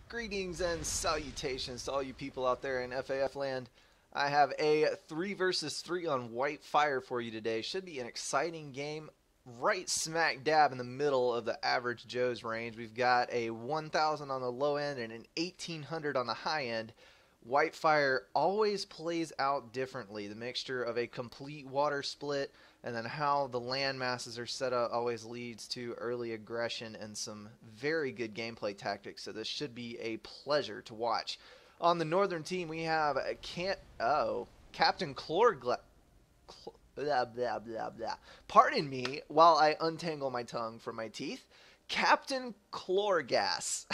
Greetings and salutations to all you people out there in FAF land. I have a 3 versus 3 on White Fire for you today. Should be an exciting game right smack dab in the middle of the average Joe's range. We've got a 1,000 on the low end and an 1,800 on the high end. White Fire always plays out differently. The mixture of a complete water split and then how the land masses are set up always leads to early aggression and some very good gameplay tactics. So this should be a pleasure to watch. On the northern team, we have Captain blah, blah, blah, blah. Pardon me while I untangle my tongue from my teeth. Captain Chlorgas.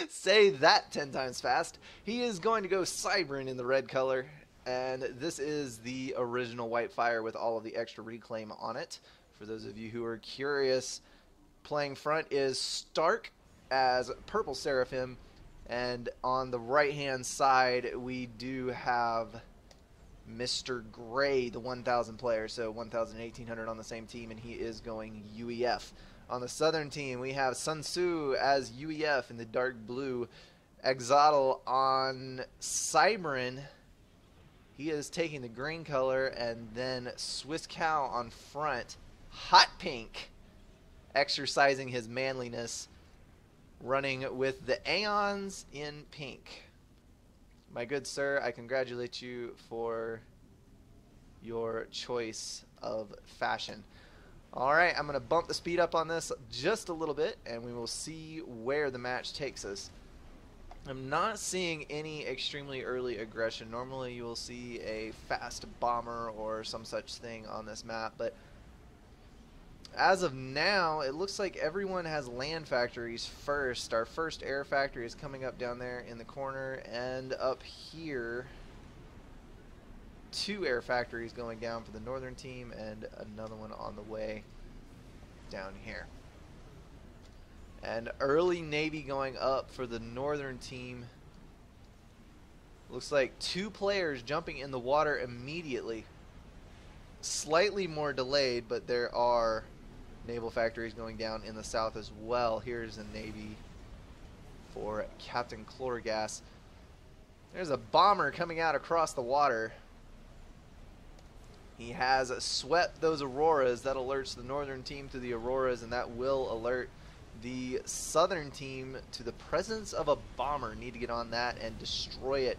Say that 10 times fast. He is going to go Cybran in the red color. And this is the original White Fire with all of the extra reclaim on it. For those of you who are curious, playing front is Stark as Purple Seraphim. And on the right-hand side, we do have Mr. Gray, the 1,000 player. So 1,000, 1,800 on the same team, and he is going UEF. On the southern team, we have Sun Tzu as UEF in the dark blue. Exotl on Cybran. He is taking the green color, and then Swiss Cow on front. Hot pink, exercising his manliness, running with the Aeons in pink. My good sir, I congratulate you for your choice of fashion. Alright, I'm going to bump the speed up on this just a little bit, and we will see where the match takes us. I'm not seeing any extremely early aggression. Normally you will see a fast bomber or some such thing on this map, but as of now, it looks like everyone has land factories first. Our first air factory is coming up down there in the corner, and up here, 2 air factories going down for the northern team, and another one on the way down here. And early Navy going up for the northern team. Looks like 2 players jumping in the water immediately. Slightly more delayed, but there are naval factories going down in the south as well. Here's a Navy for Captain Chlorgas. There's a bomber coming out across the water. He has swept those Auroras. That alerts the northern team to the Auroras, and that will alert the southern team to the presence of a bomber. Need to get on that and destroy it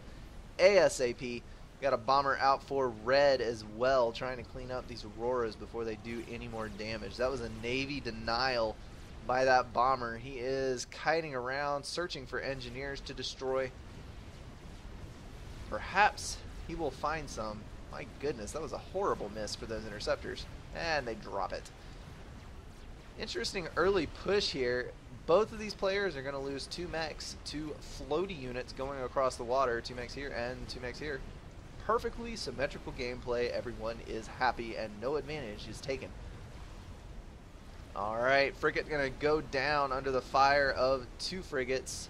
ASAP. Got a bomber out for red as well, trying to clean up these Auroras before they do any more damage. That was a Navy denial by that bomber. He is kiting around, searching for engineers to destroy. Perhaps he will find some. My goodness, that was a horrible miss for those interceptors. And they drop it. Interesting early push here. Both of these players are going to lose 2 mechs, 2 floaty units going across the water. 2 mechs here and 2 mechs here. Perfectly symmetrical gameplay. Everyone is happy and no advantage is taken. Alright, frigate going to go down under the fire of 2 frigates.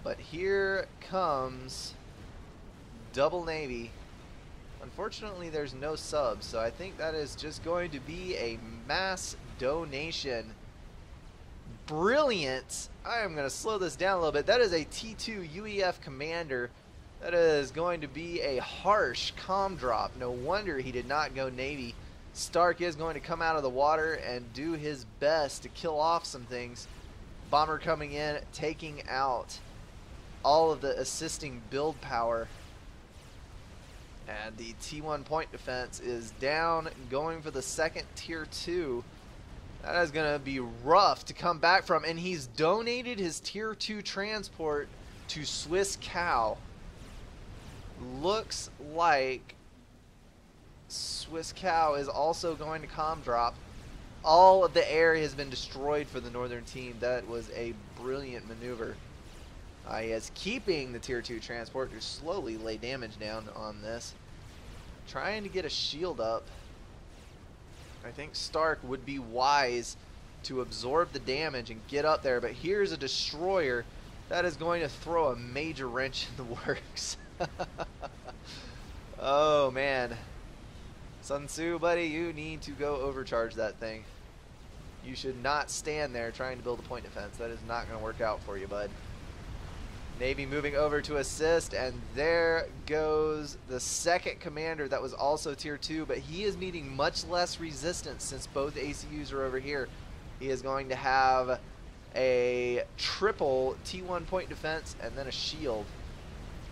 But here comes double Navy. Unfortunately, there's no subs, so I think that is just going to be a mass donation. Brilliant. I am going to slow this down a little bit. That is a T2 UEF commander. That is going to be a harsh comm drop. No wonder he did not go Navy. Stark is going to come out of the water and do his best to kill off some things. Bomber coming in, taking out all of the assisting build power. And the T1 point defense is down, going for the second tier 2. That is going to be rough to come back from. And he's donated his tier 2 transport to Swiss Cow. Looks like Swiss Cow is also going to comm drop. All of the air has been destroyed for the northern team. That was a brilliant maneuver. He is keeping the tier 2 transport to slowly lay damage down on this. Trying to get a shield up. I think Stark would be wise to absorb the damage and get up there, but here's a destroyer that is going to throw a major wrench in the works. Oh man. Sun Tzu, buddy, you need to go overcharge that thing. You should not stand there trying to build a point defense. That is not going to work out for you, bud. Navy moving over to assist, and there goes the second commander that was also tier 2, but he is meeting much less resistance since both ACUs are over here. He is going to have a triple T1 point defense and then a shield.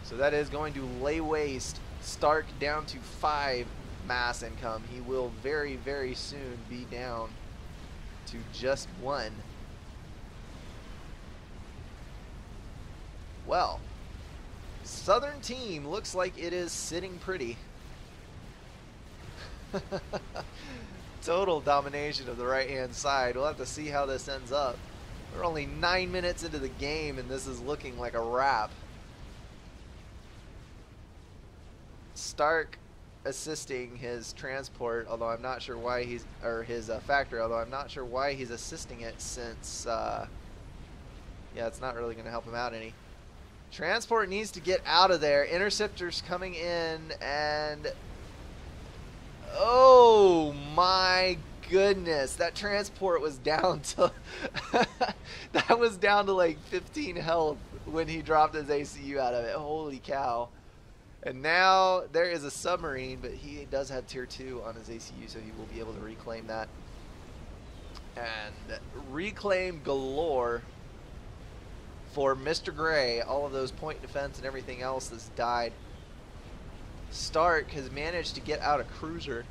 So that is going to lay waste Stark down to 5 mass income. He will very, very soon be down to just 1. Well, Southern team looks like it is sitting pretty. Total domination of the right-hand side. We'll have to see how this ends up. We're only 9 minutes into the game, and this is looking like a wrap. Stark assisting his transport, although I'm not sure why he's, or his factory, although I'm not sure why he's assisting it since, yeah, it's not really going to help him out any. Transport needs to get out of there. Interceptors coming in, and oh my goodness, that transport was down to that was down to like 15 health when he dropped his ACU out of it. Holy cow. And now there is a submarine, but he does have tier 2 on his ACU, so he will be able to reclaim that. And reclaim galore for Mr. Gray. All of those point defense and everything else that's died. Stark has managed to get out a cruiser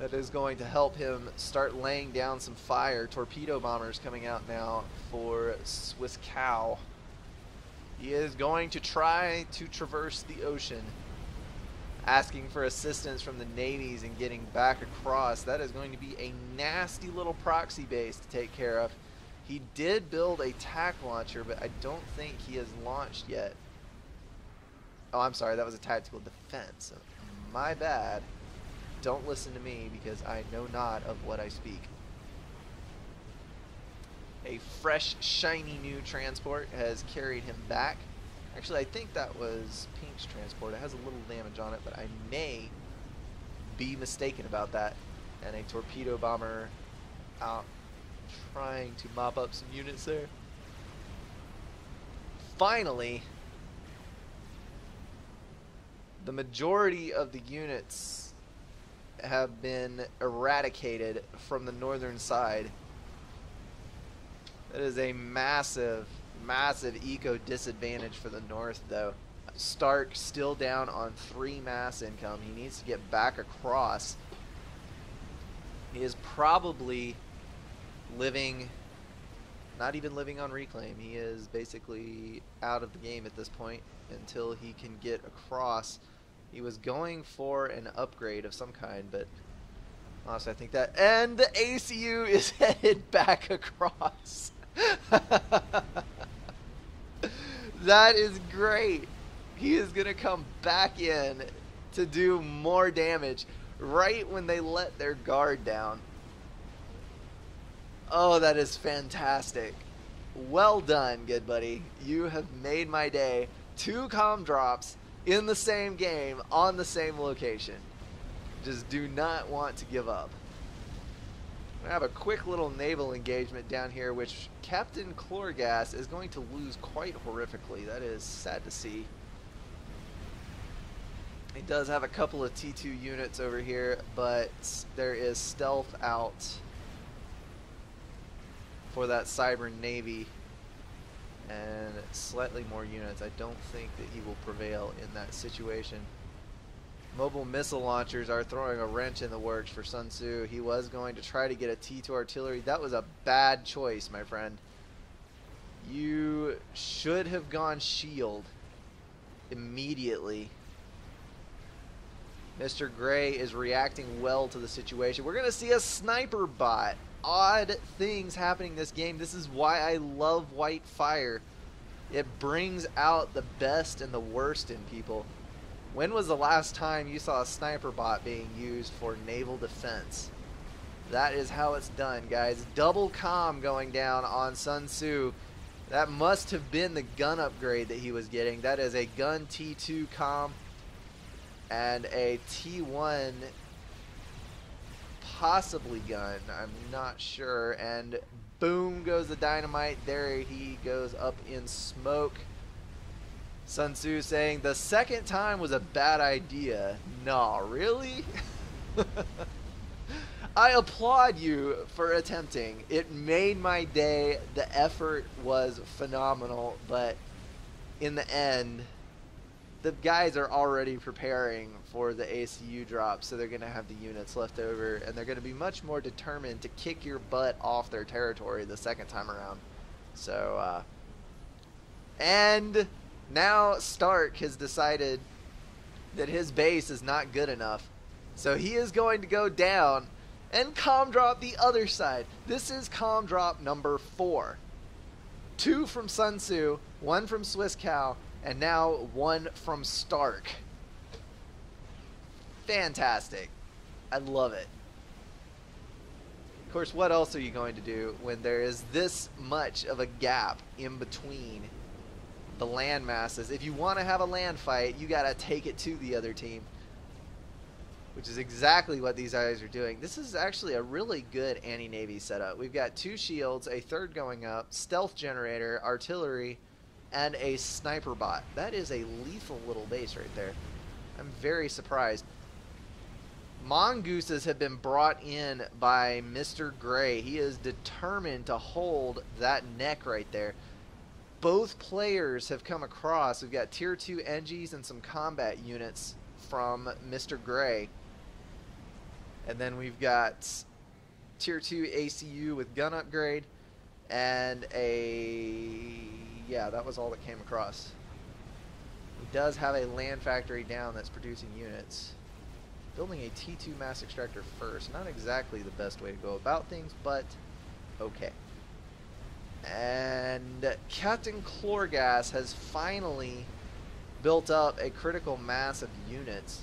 that is going to help him start laying down some fire. Torpedo bombers coming out now for Swiss Cow. He is going to try to traverse the ocean, asking for assistance from the navies and getting back across. That is going to be a nasty little proxy base to take care of. He did build a TAC launcher, but I don't think he has launched yet. Oh, I'm sorry, that was a tactical defense. My bad. Don't listen to me because I know not of what I speak. A fresh, shiny new transport has carried him back. Actually, I think that was Pink's transport. It has a little damage on it, but I may be mistaken about that. And a torpedo bomber out trying to mop up some units there. Finally, the majority of the units have been eradicated from the northern side. That is a massive, massive eco disadvantage for the north, though. Stark still down on 3 mass income. He needs to get back across. He is probably living, not even living on reclaim. He is basically out of the game at this point until he can get across. He was going for an upgrade of some kind, but honestly, I think that, and the ACU is headed back across. That is great. He is going to come back in to do more damage right when they let their guard down. Oh, that is fantastic. Well done, good buddy. You have made my day. 2 comm drops in the same game on the same location. Just do not want to give up. I have a quick little naval engagement down here, which Captain Chlorgas is going to lose quite horrifically. That is sad to see. He does have a couple of T2 units over here, but there is stealth out for that Cyber Navy and slightly more units. I don't think that he will prevail in that situation. Mobile missile launchers are throwing a wrench in the works for Sun Tzu. He was going to try to get a T2 artillery. That was a bad choice, my friend. You should have gone shield immediately. Mr. Gray is reacting well to the situation. We're going to see a sniper bot. Odd things happening this game. This is why I love White Fire. It brings out the best and the worst in people. When was the last time you saw a sniper bot being used for naval defense? That is how it's done, guys. Double comm going down on Sun Tzu. That must have been the gun upgrade that he was getting. That is a gun T2 comm and a T1 possibly gun. I'm not sure. And boom goes the dynamite. There he goes up in smoke. Sun Tzu saying the second time was a bad idea. Nah, really? I applaud you for attempting. It made my day. The effort was phenomenal, but in the end, the guys are already preparing for the ACU drop, so they're going to have the units left over, and they're going to be much more determined to kick your butt off their territory the second time around. So, and now Stark has decided that his base is not good enough, so he is going to go down and comm drop the other side. This is comm drop number 4. 2 from Sun Tzu, 1 from Swiss Cow, and now 1 from Stark. Fantastic. I love it. Of course, what else are you going to do when there is this much of a gap in between the land masses? If you want to have a land fight, you got to take it to the other team, which is exactly what these guys are doing. This is actually a really good anti-navy setup. We've got 2 shields, a 3rd going up, stealth generator, artillery, and a sniper bot. That is a lethal little base right there. I'm very surprised. Mongooses have been brought in by Mr. Gray. He is determined to hold that neck right there. Both players have come across. We've got tier 2 Engis and some combat units from Mr. Gray. And then we've got tier 2 ACU with gun upgrade and yeah, that was all that came across. He does have a land factory down that's producing units. Building a T2 mass extractor first. Not exactly the best way to go about things, but okay. And Captain Chlorgas has finally built up a critical mass of units.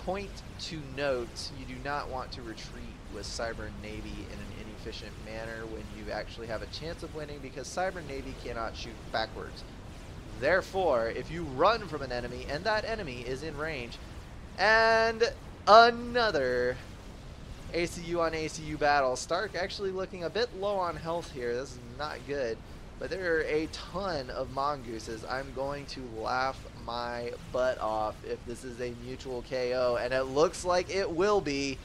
Point to note, you do not want to retreat with Cyber Navy in an inefficient manner when you actually have a chance of winning, because Cyber Navy cannot shoot backwards. Therefore, if you run from an enemy and that enemy is in range, and another ACU on ACU battle, Stark actually looking a bit low on health here. This is not good, but there are a ton of mongooses. I'm going to laugh my butt off if this is a mutual KO, and it looks like it will be.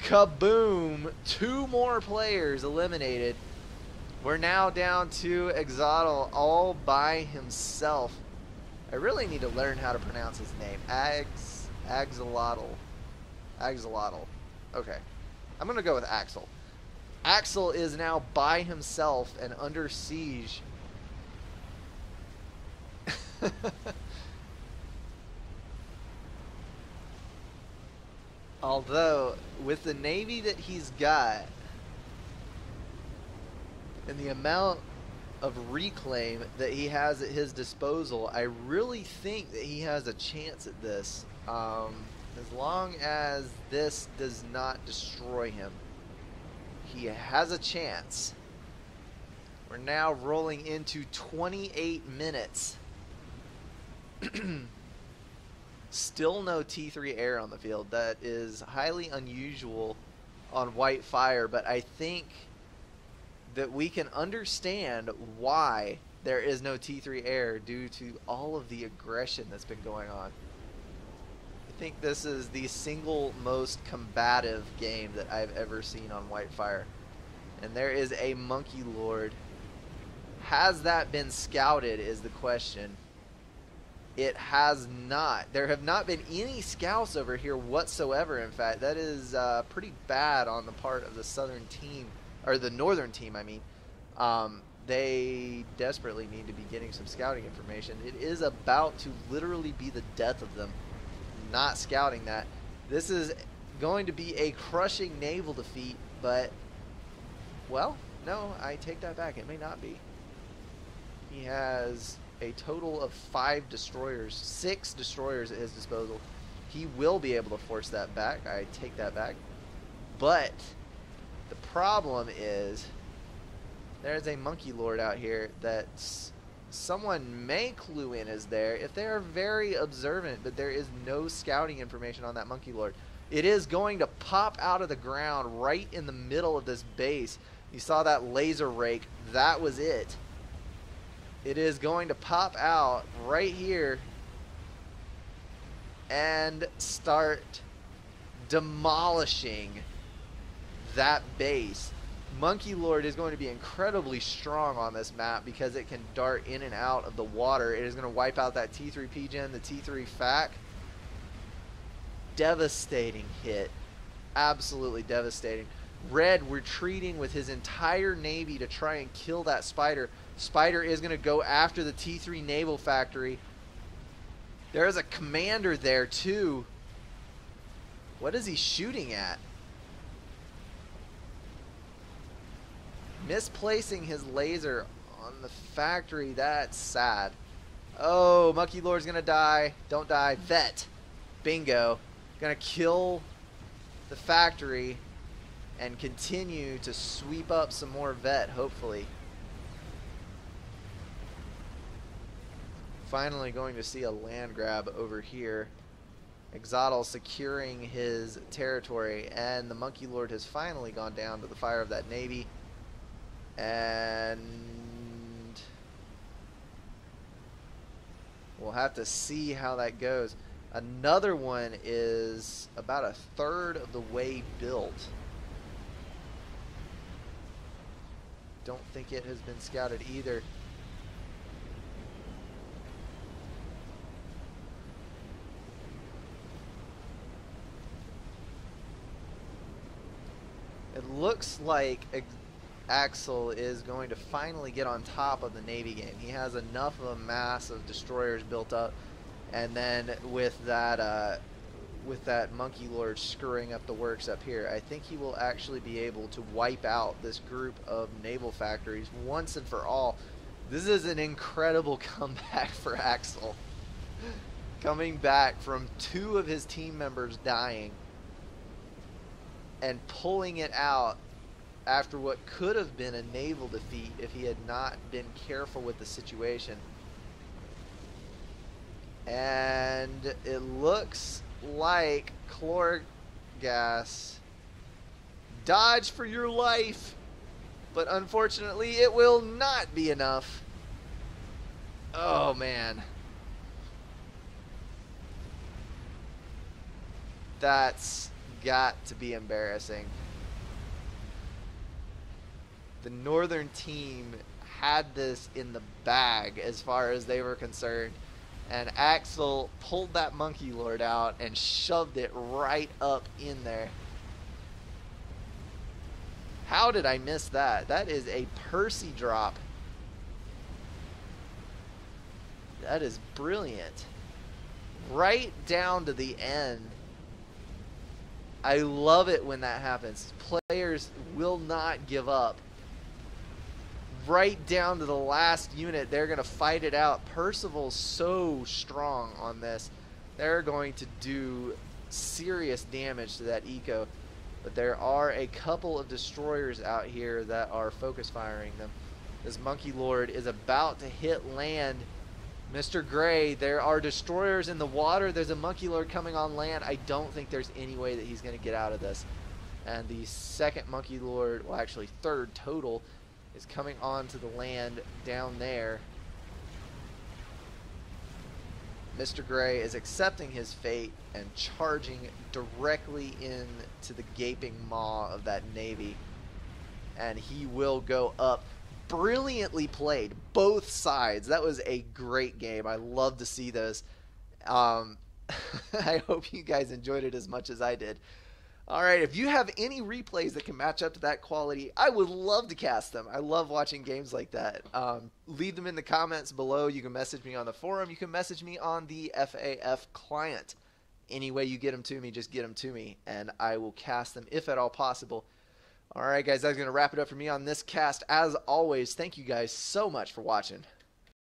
Kaboom! 2 more players eliminated. We're now down to Exotl all by himself. I really need to learn how to pronounce his name. Axolotl. Okay. I'm going to go with Axel. Axel is now by himself and under siege. Although, with the navy that he's got, and the amount of reclaim that he has at his disposal, I really think that he has a chance at this. As long as this does not destroy him, he has a chance. We're now rolling into 28 minutes. Still no T3 air on the field. That is highly unusual on White Fire, but I think that we can understand why there is no T3 air due to all of the aggression that's been going on. I think this is the single most combative game that I've ever seen on White Fire. And there is a Monkey Lord. Has that been scouted is the question. It has not. There have not been any scouts over here whatsoever. In fact, that is pretty bad on the part of the southern team, or the northern team, I mean. They desperately need to be getting some scouting information. It is about to literally be the death of them not scouting that. This is going to be a crushing naval defeat, but, well, no, I take that back. It may not be. He has a total of 5 destroyers, 6 destroyers at his disposal. He will be able to force that back. I take that back. But the problem is there's a Monkey Lord out here that's someone may clue in is there if they are very observant, but there is no scouting information on that Monkey Lord. It is going to pop out of the ground right in the middle of this base. You saw that laser rake. That was it. It is going to pop out right here and start demolishing that base. Monkey Lord is going to be incredibly strong on this map because it can dart in and out of the water. It is going to wipe out that T3 PGen, the T3 FAC. Devastating hit. Absolutely devastating. Red retreating with his entire navy to try and kill that Spider. Spider is going to go after the T3 Naval Factory. There is a commander there too. What is he shooting at? Misplacing his laser on the factory. That's sad. Oh, Monkey Lord's gonna die. Don't die. Vet. Bingo. Gonna kill the factory and continue to sweep up some more vet, hopefully. Finally going to see a land grab over here. Exotl securing his territory, and the Monkey Lord has finally gone down to the fire of that navy. And we'll have to see how that goes. Another one is about a third of the way built. Don't think it has been scouted either. It looks like Axel is going to finally get on top of the Navy game. He has enough of a mass of destroyers built up, and then with that Monkey Lord screwing up the works up here, I think he will actually be able to wipe out this group of naval factories once and for all. This is an incredible comeback for Axel. Coming back from 2 of his team members dying and pulling it out after what could have been a naval defeat if he had not been careful with the situation. And it looks like Chlorgas, dodge for your life, but unfortunately it will not be enough. Oh man, that's got to be embarrassing. The northern team had this in the bag as far as they were concerned, and Axel pulled that Monkey Lord out and shoved it right up in there. How did I miss that? That is a Percy drop. That is brilliant. Right down to the end. I love it when that happens. Players will not give up. Right down to the last unit, they're going to fight it out. Percival's so strong on this. They're going to do serious damage to that eco. But there are a couple of destroyers out here that are focus firing them. This Monkey Lord is about to hit land. Mr. Gray, there are destroyers in the water. There's a Monkey Lord coming on land. I don't think there's any way that he's going to get out of this. And the second Monkey Lord, well actually third total, is coming onto the land down there. Mr. Gray is accepting his fate and charging directly into the gaping maw of that Navy. And he will go up. Brilliantly played, both sides. That was a great game. I love to see those. I hope you guys enjoyed it as much as I did. Alright, if you have any replays that can match up to that quality, I would love to cast them. I love watching games like that. Leave them in the comments below. You can message me on the forum. You can message me on the FAF client. Any way you get them to me, just get them to me, and I will cast them if at all possible. Alright guys, that's going to wrap it up for me on this cast. As always, thank you guys so much for watching.